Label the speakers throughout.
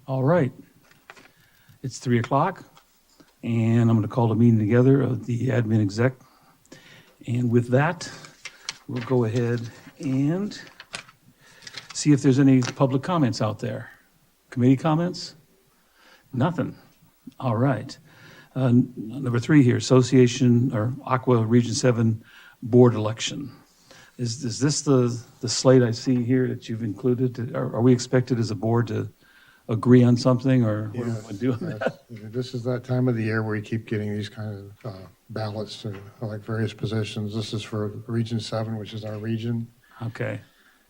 Speaker 1: All right. It's 3 o'clock, and I'm going to call the meeting together of the admin exec. And with that, we'll go ahead and see if there's any public comments out there. Committee comments? Nothing. All right. Number 3 here, Association or Aqua Region 7 Board election. Is this the slate I see here that you've included? Are we expected as a board to agree on something, or what
Speaker 2: Yes,
Speaker 1: do we do on that?
Speaker 2: This is that time of the year where you keep getting these kind of ballots to like various positions. This is for Region 7, which is our region,
Speaker 1: Okay,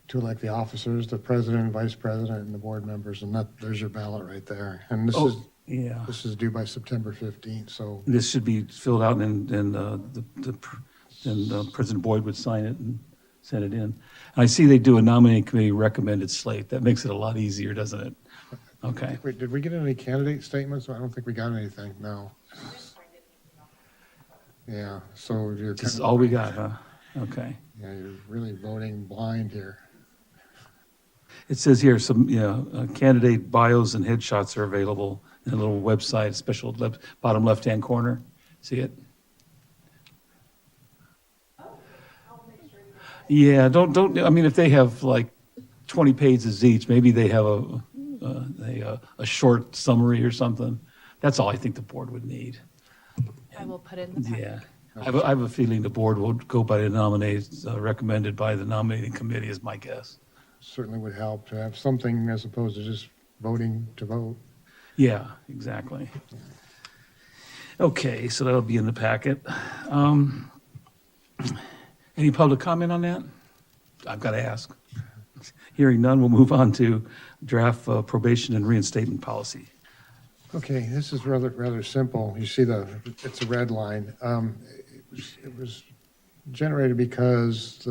Speaker 2: to elect the officers, the president, vice president, and the board members, and there's your ballot right there. And this
Speaker 1: yeah.
Speaker 2: this is due by September 15th, so
Speaker 1: This should be filled out, and President Boyd would sign it and send it in. And I see they do a nominating committee recommended slate. That makes it a lot easier, doesn't it? Okay.
Speaker 2: Wait, did we get any candidate statements? I don't think we got anything, no. Yeah, so you're
Speaker 1: This is
Speaker 2: kind of-
Speaker 1: all we got, huh? Okay.
Speaker 2: Yeah, you're really voting blind here.
Speaker 1: It says here, some, candidate bios and headshots are available in a little website, special bottom left-hand corner. See it? Yeah, don't, I mean, if they have like 20 pages each, maybe they have a short summary or something. That's all I think the board would need.
Speaker 3: I will put it in the packet.
Speaker 1: Yeah. I have a feeling the board will go by the nominees recommended by the nominating committee is my guess.
Speaker 2: Certainly would help to have something as opposed to just voting to vote.
Speaker 1: Yeah, exactly. Okay, so that'll be in the packet. Any public comment on that? I've got to ask. Hearing none, we'll move on to draft probation and reinstatement policy.
Speaker 2: Okay, this is rather simple. You see it's a red line. It was generated because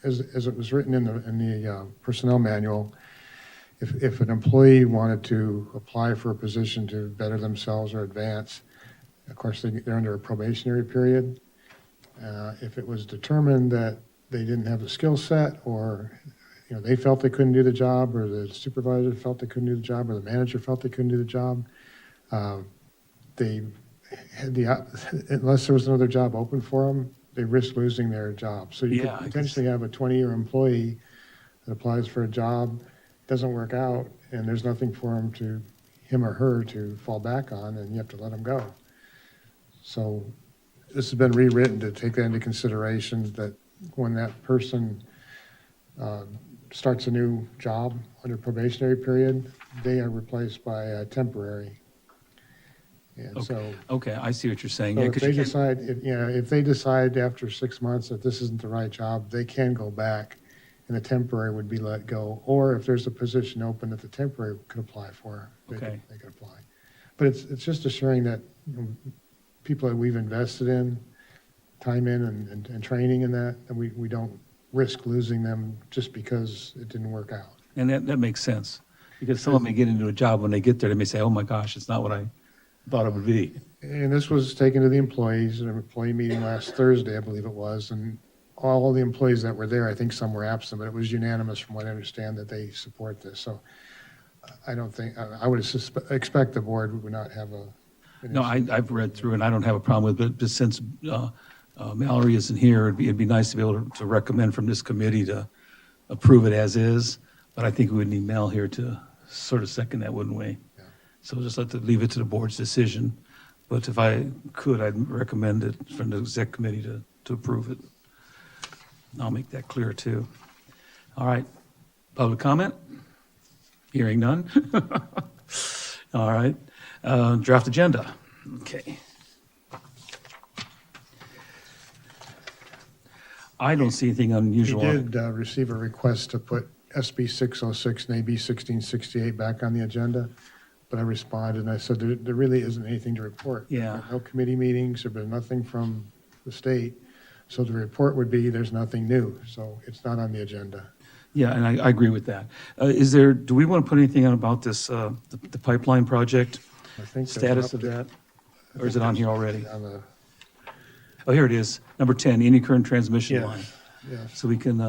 Speaker 2: as it was written in the personnel manual, if an employee wanted to apply for a position to better themselves or advance, of course they're under a probationary period. If it was determined that they didn't have the skill set, or they felt they couldn't do the job, or the supervisor felt they couldn't do the job, or the manager felt they couldn't do the job, they had unless there was another job open for them, they risked losing their job. So you could potentially have a 20-year employee that applies for a job, doesn't work out, and there's nothing for him or her to fall back on, and you have to let them go. So this has been rewritten to take that into consideration, that when that person starts a new job under probationary period, they are replaced by a temporary. And
Speaker 1: Okay, I see what you're saying.
Speaker 2: so
Speaker 1: Yeah,
Speaker 2: if
Speaker 1: 'cause
Speaker 2: they
Speaker 1: you can't-
Speaker 2: decide, if they decide after 6 months that this isn't the right job, they can go back, and the temporary would be let go. Or if there's a position open that the temporary could apply for, they
Speaker 1: Okay.
Speaker 2: could apply. But it's just assuring that people that we've invested in, time in and training in that we don't risk losing them just because it didn't work out.
Speaker 1: And that makes sense, because someone may get into a job, when they get there, they may say, oh my gosh, it's not what I thought it would be.
Speaker 2: And this was taken to the employees in an employee meeting last Thursday, I believe it was, and all of the employees that were there, I think some were absent, but it was unanimous from what I understand that they support this. So I don't think, I would expect the board would not have an
Speaker 1: No,
Speaker 2: issue.
Speaker 1: I've read through, and I don't have a problem with it, but since Mallory isn't here, it'd be nice to be able to recommend from this committee to approve it as is, but I think we would need Mel here to sort of second that, wouldn't we?
Speaker 2: Yeah.
Speaker 1: So just leave it to the board's decision, but if I could, I'd recommend it from the exec committee to approve it. I'll make that clear too. All right, public comment? Hearing none? All right, draft agenda, okay. I don't see anything
Speaker 2: He
Speaker 1: unusual.
Speaker 2: did receive a request to put SB 606 and AB 1668 back on the agenda, but I responded and I said there really isn't anything to report.
Speaker 1: Yeah.
Speaker 2: No committee meetings, there's been nothing from the state, so the report would be there's nothing new, so it's not on the agenda.
Speaker 1: Yeah, and I agree with that. Do we want to put anything out about this, the pipeline project?
Speaker 2: I think there's
Speaker 1: Status
Speaker 2: an
Speaker 1: of
Speaker 2: update-
Speaker 1: that? Or is it on here already?
Speaker 2: On the,
Speaker 1: Oh, here it is, number 10, any current transmission
Speaker 2: Yes.
Speaker 1: line.
Speaker 2: yes.
Speaker 1: So we can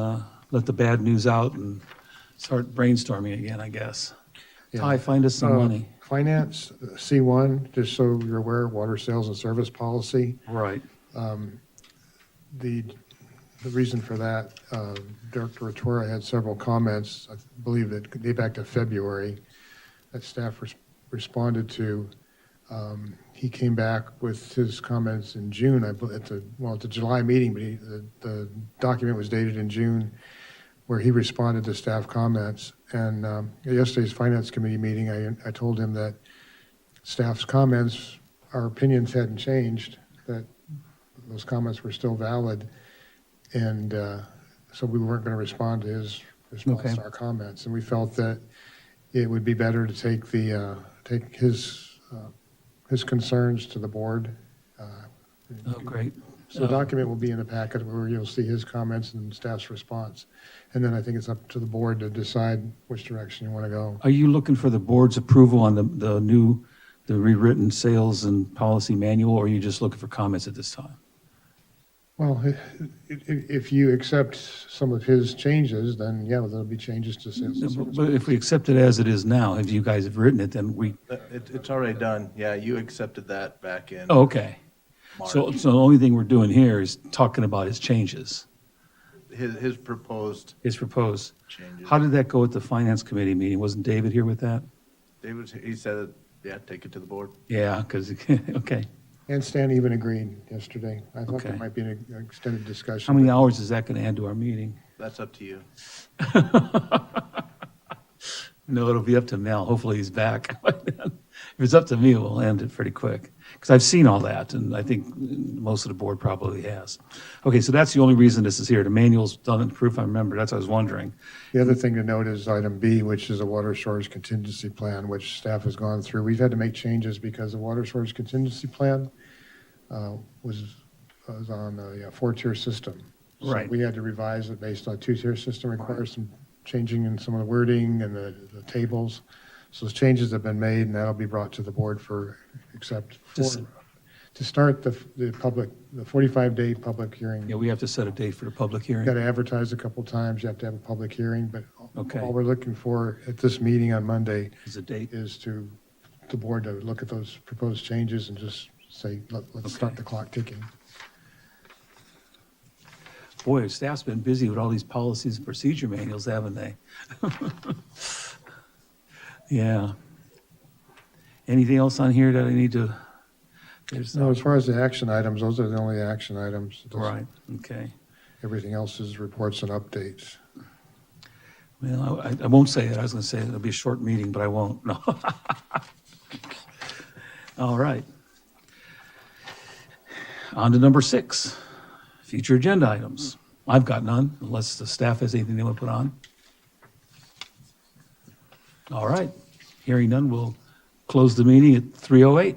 Speaker 1: let the bad news out and start brainstorming again, I guess. Ty, find us some money.
Speaker 2: Finance, C1, just so you're aware, water sales and service policy.
Speaker 1: Right.
Speaker 2: The reason for that, Director Tortora had several comments, I believe that date back to February, that staff responded to. He came back with his comments in June, at the July meeting, but the document was dated in June, where he responded to staff comments. And at yesterday's Finance Committee meeting, I told him that staff's comments, our opinions hadn't changed, that those comments were still valid. And so we weren't going to respond to his response to our comments. And we felt that it would be better to take take his concerns to the board.
Speaker 1: Oh, great.
Speaker 2: So the document will be in the packet where you'll see his comments and staff's response. And then I think it's up to the board to decide which direction you want to go.
Speaker 1: Are you looking for the board's approval on the rewritten sales and policy manual, or are you just looking for comments at this time?
Speaker 2: Well, if you accept some of his changes, then yeah, there'll be changes to sales and service.
Speaker 1: But if we accept it as it is now, if you guys have written it, then we,
Speaker 4: It's already done. Yeah, you accepted that back in
Speaker 1: oh, okay.
Speaker 4: March.
Speaker 1: So the only thing we're doing here is talking about his changes,
Speaker 4: His proposed
Speaker 1: his proposed.
Speaker 4: changes.
Speaker 1: How did that go at the Finance Committee meeting? Wasn't David here with that?
Speaker 4: He said, yeah, take it to the board.
Speaker 1: Yeah, because, okay.
Speaker 2: And Stan even agreed yesterday. I thought there
Speaker 1: Okay.
Speaker 2: might be an extended discussion.
Speaker 1: How many hours is that going to add to our meeting?
Speaker 4: That's up to you.
Speaker 1: No, it'll be up to Mel. Hopefully he's back by then. If it's up to me, we'll end it pretty quick. Because I've seen all that, and I think most of the board probably has. Okay, so that's the only reason this is here. The manual's done and proof, I remember. That's what I was wondering.
Speaker 2: The other thing to note is item B, which is a water storage contingency plan, which staff has gone through. We've had to make changes because the water storage contingency plan was on a four-tier system. So
Speaker 1: Right.
Speaker 2: we had to revise it based on a two-tier system, requires some changing in some of the wording and the tables. So those changes have been made, and that'll be brought to the board for to start the 45-day public hearing.
Speaker 1: Yeah, we have to set a date for the public
Speaker 2: You got
Speaker 1: hearing.
Speaker 2: to advertise a couple times, you have to have a public hearing, but
Speaker 1: Okay.
Speaker 2: all we're looking for at this meeting on Monday
Speaker 1: Is a date?
Speaker 2: is to the board to look at those proposed changes and just say, let's start
Speaker 1: Okay.
Speaker 2: the clock ticking.
Speaker 1: Boy, staff's been busy with all these policies and procedure manuals, haven't they? Yeah. Anything else on here that I need to? There's
Speaker 2: No, as far as the action items, those are the only action items. It doesn't-
Speaker 1: Right, okay.
Speaker 2: Everything else is reports and updates.
Speaker 1: Well, I won't say it. I was going to say it'll be a short meeting, but I won't. No. All right. On to number 6, future agenda items. I've got none, unless the staff has anything they want to put on. All right. Hearing none, we'll close the meeting at 3:08.